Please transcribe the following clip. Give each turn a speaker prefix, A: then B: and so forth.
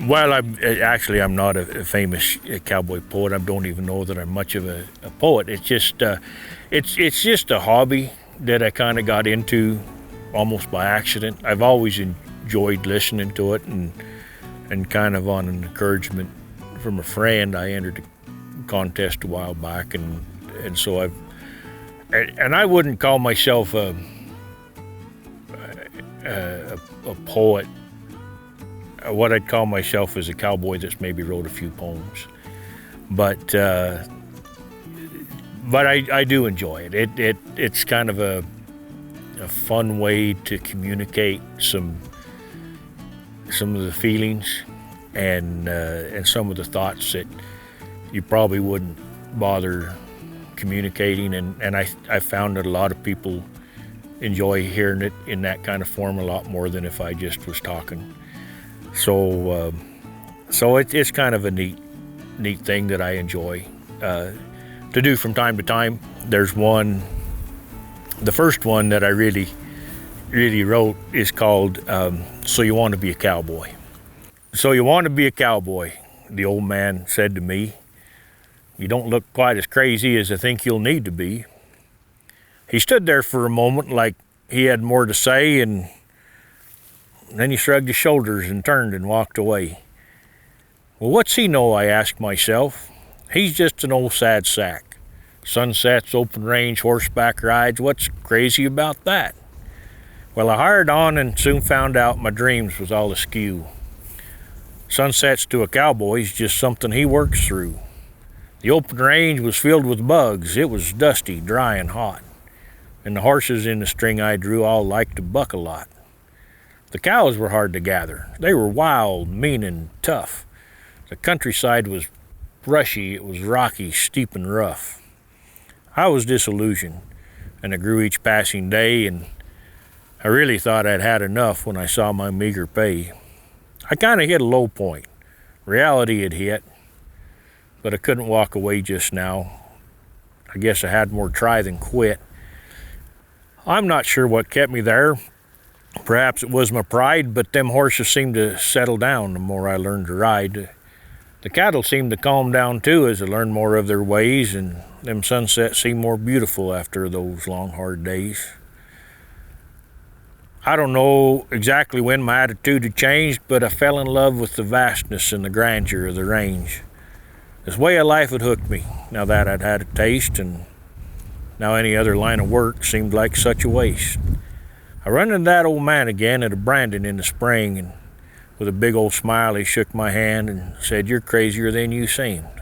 A: Well, I'm not a famous cowboy poet. I don't even know that I'm much of a poet. It's just a hobby that I kind of got into almost by accident. I've always enjoyed listening to it, and kind of on an encouragement from a friend, I entered a contest a while back, and so I wouldn't call myself a poet. What I'd call myself is a cowboy that's maybe wrote a few poems, but I do enjoy it. It's kind of a fun way to communicate some of the feelings and some of the thoughts that you probably wouldn't bother communicating, and I found that a lot of people enjoy hearing it in that kind of form a lot more than if I just was talking. So it's kind of a neat thing that I enjoy to do from time to time. There's one, the first one that I really wrote is called So You Want to Be a Cowboy. So you want to be a cowboy, the old man said to me. You don't look quite as crazy as I think you'll need to be. He stood there for a moment like he had more to say, and then he shrugged his shoulders and turned and walked away. Well, what's he know, I asked myself. He's just an old sad sack. Sunsets, open range, horseback rides, what's crazy about that? Well, I hired on and soon found out my dreams was all askew. Sunsets to a cowboy's just something he works through. The open range was filled with bugs. It was dusty, dry, and hot. And the horses in the string I drew all liked to buck a lot. The cows were hard to gather. They were wild, mean, and tough. The countryside was brushy, it was rocky, steep, and rough. I was disillusioned, and I grew each passing day, and I really thought I'd had enough when I saw my meager pay. I kind of hit a low point. Reality had hit, but I couldn't walk away just now. I guess I had more try than quit. I'm not sure what kept me there. Perhaps it was my pride, but them horses seemed to settle down the more I learned to ride. The cattle seemed to calm down too as I learned more of their ways, and them sunsets seemed more beautiful after those long, hard days. I don't know exactly when my attitude had changed, but I fell in love with the vastness and the grandeur of the range. This way of life had hooked me, now that I'd had a taste, and now any other line of work seemed like such a waste. I run into that old man again at a branding in the spring, and with a big old smile he shook my hand and said, "You're crazier than you seemed."